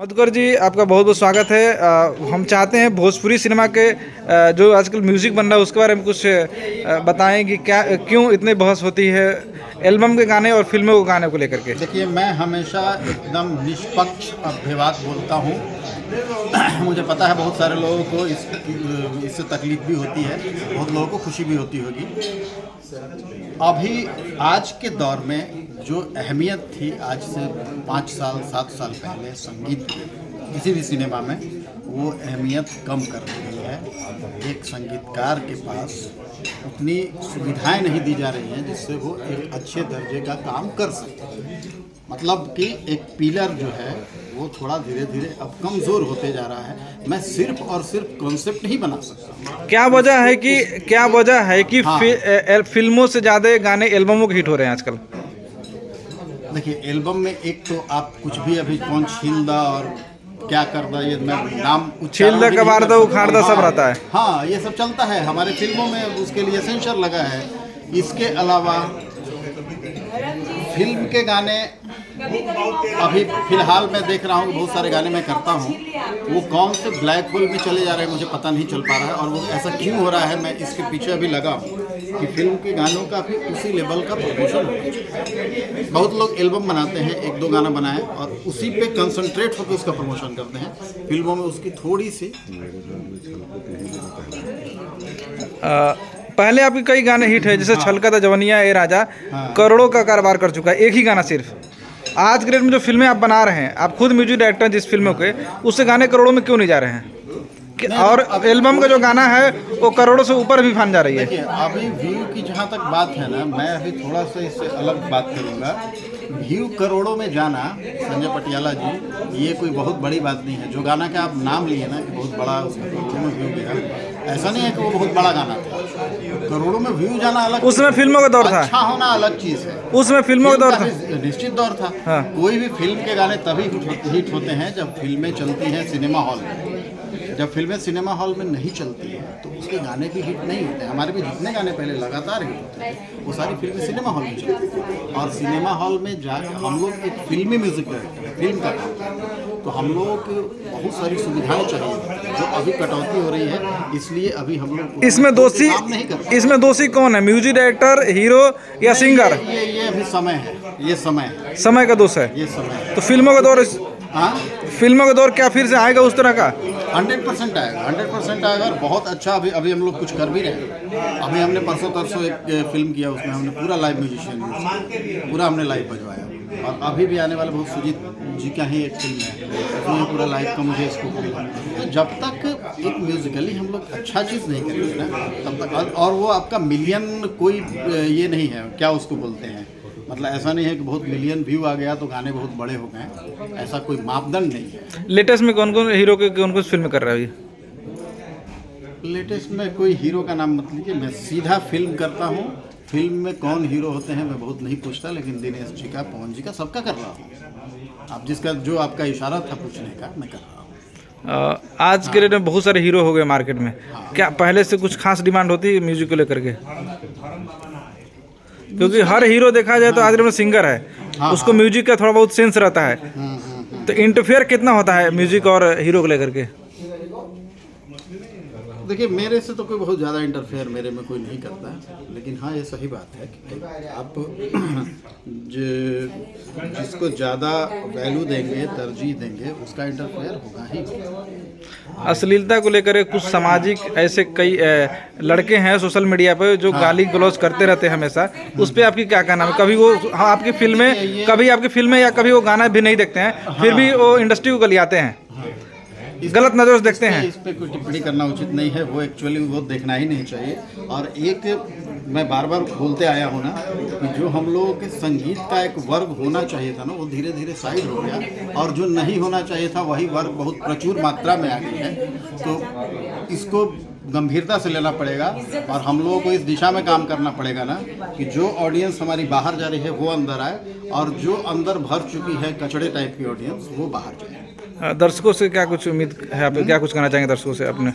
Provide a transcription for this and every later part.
मधुकर जी, आपका बहुत बहुत स्वागत है। हम चाहते हैं भोजपुरी सिनेमा के जो आजकल म्यूज़िक बन रहा है उसके बारे में कुछ बताएं कि क्या क्यों इतनी बहस होती है एल्बम के गाने और फिल्मों के गाने को लेकर के। देखिए, मैं हमेशा एकदम निष्पक्ष अभिवाद बोलता हूँ। मुझे पता है बहुत सारे लोगों को इससे तकलीफ भी होती है, बहुत लोगों को खुशी भी होती होगी। अभी आज के दौर में जो अहमियत थी आज से 5 साल 7 साल पहले संगीत की किसी भी सिनेमा में, वो अहमियत कम कर रही है। एक संगीतकार के पास उतनी सुविधाएं नहीं दी जा रही हैं जिससे वो एक अच्छे दर्जे का काम कर सके। मतलब कि एक पिलर जो है वो थोड़ा धीरे धीरे अब कमज़ोर होते जा रहा है। मैं सिर्फ और सिर्फ कॉन्सेप्ट नहीं बना सकता। क्या वजह है कि फिल्मों से ज़्यादा गाने एल्बमों के हिट हो रहे हैं आजकल? देखिए, एल्बम में एक तो आप कुछ भी अभी कौन छीलदा और क्या करदा, ये मैं नाम छीलदा कबाड़दा उखाड़दा सब रहता है। हाँ, ये सब चलता है हमारे फिल्मों में, उसके लिए सेंसर लगा है। इसके अलावा फिल्म के गाने अभी फिलहाल मैं देख रहा हूँ, बहुत सारे गाने मैं करता हूँ, वो कौन से ब्लैक होल में चले जा रहे हैं मुझे पता नहीं चल पा रहा है। और वो ऐसा क्यों हो रहा है, मैं इसके पीछे अभी लगा हूँ कि फिल्म के गानों का भी उसी लेवल का प्रमोशन होना चाहिए। बहुत लोग एल्बम बनाते हैं, 1-2 गाना बनाए और उसी पे कंसंट्रेट होकर उसका प्रमोशन करते हैं। फिल्मों में उसकी थोड़ी सी पहले आपके कई गाने हिट है, जैसे छलका था जवनिया ए राजा, करोड़ों का कारोबार कर चुका है एक ही गाना सिर्फ। आज के डेट में जो फिल्में आप बना रहे हैं, आप खुद म्यूजिक डायरेक्टर हैं जिस फिल्मों के, उससे गाने करोड़ों में क्यों नहीं जा रहे हैं? और एल्बम का जो गाना है वो करोड़ों से ऊपर भी फान जा रही है। देखिए, अभी व्यू की जहाँ तक बात है ना, मैं अभी थोड़ा सा इससे अलग बात करूँगा। व्यू करोड़ों में जाना, संजय पटियाला जी, ये कोई बहुत बड़ी बात नहीं है। जो गाना का आप नाम लिए ना कि बहुत बड़ा उसका करोड़ों में व्यू गया, ऐसा नहीं है कि वो बहुत बड़ा गाना था। करोड़ों में व्यू जाना अलग, उसमें फिल्मों का दौर था, अच्छा होना अलग चीज़ है। उसमें फिल्मों का दौर था, निश्चित दौर था। हाँ। कोई भी फिल्म के गाने तभी हिट होते हैं जब फिल्में चलती हैं सिनेमा हॉल में। जब फिल्में सिनेमा हॉल में नहीं चलती हैं तो उसके गाने भी हिट नहीं होते हैं। हमारे भी जितने गाने पहले लगातार हिट होते हैं वो सारी फिल्में सिनेमा हॉल में चलती हैं। और सिनेमा हॉल में जाकर हम लोग एक फिल्मी म्यूज़िक डायरेक्टर हैं, फिल्म का काम करते हैं, तो हम लोगों को बहुत सारी सुविधाएं चाहिए जो अभी कटौती हो रही है। इसलिए अभी हम लोग इसमें दोषी कौन है, म्यूजिक डायरेक्टर, हीरो या सिंगर? ये अभी समय है, ये समय का दोष है, ये समय है। तो फिल्मों का दौर, हाँ, फिल्मों का दौर क्या फिर से आएगा उस तरह का? 100% आएगा, 100% आएगा और बहुत अच्छा। अभी हम लोग कुछ कर भी रहे हैं। अभी हमने परसों तरसों एक फिल्म किया, उसमें हमने पूरा लाइव म्यूजिशियन पूरा हमने लाइव बजवाया। और अभी भी आने वाला बहुत सुजीत जी का ही एक फिल्म है, उसमें पूरा लाइव का मुझे स्कोप मिला। तो जब तक एक म्यूजिकली हम लोग अच्छा चीज़ नहीं करेंगे ना तब तक, और वो आपका मिलियन कोई ये नहीं है, क्या उसको बोलते हैं, मतलब ऐसा नहीं है कि बहुत मिलियन व्यू आ गया तो गाने बहुत बड़े हो गए, ऐसा कोई मापदंड नहीं है। लेटेस्ट में कौन कौन हीरो के कौन कौन फिल्म कर रहा है? लेटेस्ट में कोई हीरो का नाम मत लीजिए, मैं सीधा फिल्म करता हूँ। फिल्म में कौन हीरो होते हैं मैं बहुत नहीं पूछता, लेकिन दिनेश जी का, पवन जी का, सबका कर रहा हूँ। आप जिसका जो आपका इशारा था पूछने का, मैं कर रहा हूँ। आज के डेट में बहुत सारे हीरो हो गए मार्केट में। क्या पहले से कुछ खास डिमांड होती है म्यूजिक को लेकर के? क्योंकि हर हीरो देखा जाए तो आज में सिंगर है, उसको म्यूजिक का थोड़ा बहुत सेंस रहता है, तो इंटरफेयर कितना होता है म्यूजिक और हीरो को लेकर के? देखिए, मेरे से तो कोई बहुत ज़्यादा इंटरफेयर मेरे में कोई नहीं करता है, लेकिन हाँ, ये सही बात है कि आप जिसको ज़्यादा वैल्यू देंगे, तरजीह देंगे, उसका इंटरफेयर होगा ही। अश्लीलता को लेकर कुछ सामाजिक ऐसे कई लड़के हैं सोशल मीडिया पर जो गाली गलौज करते रहते हैं हमेशा, उस पर आपकी क्या कहना है? कभी वो आपकी फिल्में या कभी वो गाना भी नहीं देखते हैं, फिर भी वो इंडस्ट्री को गलियाते हैं, गलत नज़र से देखते हैं। इस पर कोई टिप्पणी करना उचित नहीं है, वो एक्चुअली वो देखना ही नहीं चाहिए। और एक मैं बार बार बोलते आया हूँ ना कि जो हम लोगों के संगीत का एक वर्ग होना चाहिए था ना, वो धीरे धीरे साइड हो गया, और जो नहीं होना चाहिए था वही वर्ग बहुत प्रचुर मात्रा में आ गई है। तो इसको गंभीरता से लेना पड़ेगा और हम लोगों को इस दिशा में काम करना पड़ेगा ना कि जो ऑडियंस हमारी बाहर जा रही है वो अंदर आए, और जो अंदर भर चुकी है कचड़े टाइप की ऑडियंस, वो बाहर जाए। दर्शकों से क्या कुछ उम्मीद है, आप क्या कुछ कहना चाहेंगे दर्शकों से अपने?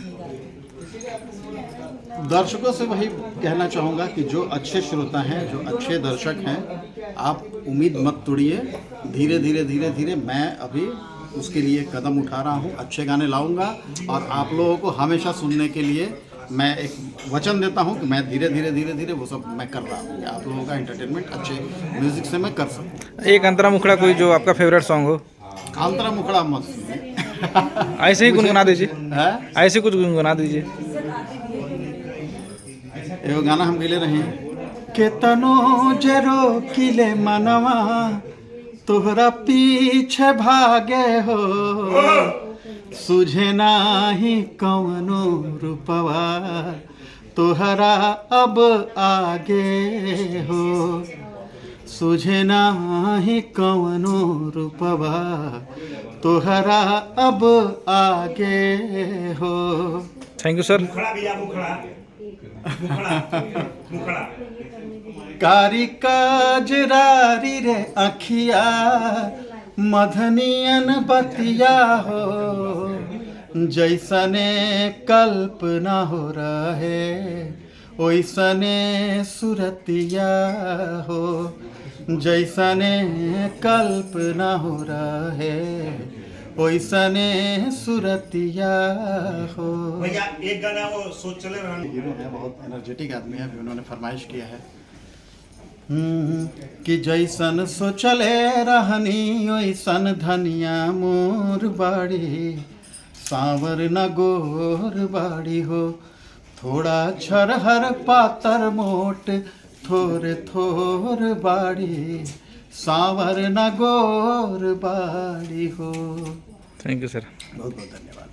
दर्शकों से वही कहना चाहूँगा कि जो अच्छे श्रोता हैं, जो अच्छे दर्शक हैं, आप उम्मीद मत तोड़िए। धीरे धीरे मैं अभी उसके लिए कदम उठा रहा हूँ, अच्छे गाने लाऊंगा और आप लोगों को हमेशा सुनने के लिए मैं एक वचन देता हूँ कि मैं धीरे धीरे वो सब मैं कर रहा हूँ कि आप लोगों का एंटरटेनमेंट अच्छे म्यूज़िक से मैं कर सकूँ। एक अंतरा मुखड़ा कोई जो आपका फेवरेट सॉन्ग हो, अंतरा मुखड़ा मत सुनिए। ऐसे ही गुनगुना दीजिए, है ऐसे कुछ गुनगुना दीजिए। एगो गाना हम गेले रहे केतनो जरो किले मनवा तोहरा पीछे भागे हो, सुझे नाही कवनो रूपवा तोहरा अब आगे हो, सुझे नाही कवनो रूपवा तोहरा अब आगे हो। Thank you sir. कारी काजरारी रे अखिया मधनियन बतिया हो, जैसने कल्पना हो रहे ओइसने सुरतिया हो, जैसने कल्पना हो रहे ओइसने सुरतिया हो। भैया एक गाना वो सोच चले हीरो है, बहुत एनर्जेटिक आदमी है, अभी उन्होंने फरमाइश किया है कि जैसन सोचले रहनी ओइसन धनिया मोर बाड़ी, सांवर न गोर बाड़ी हो, थोड़ा छरहर पातर मोट थोर थोर बाड़ी, सांवर न गोर बाड़ी हो। Thank you sir. बहुत बहुत धन्यवाद।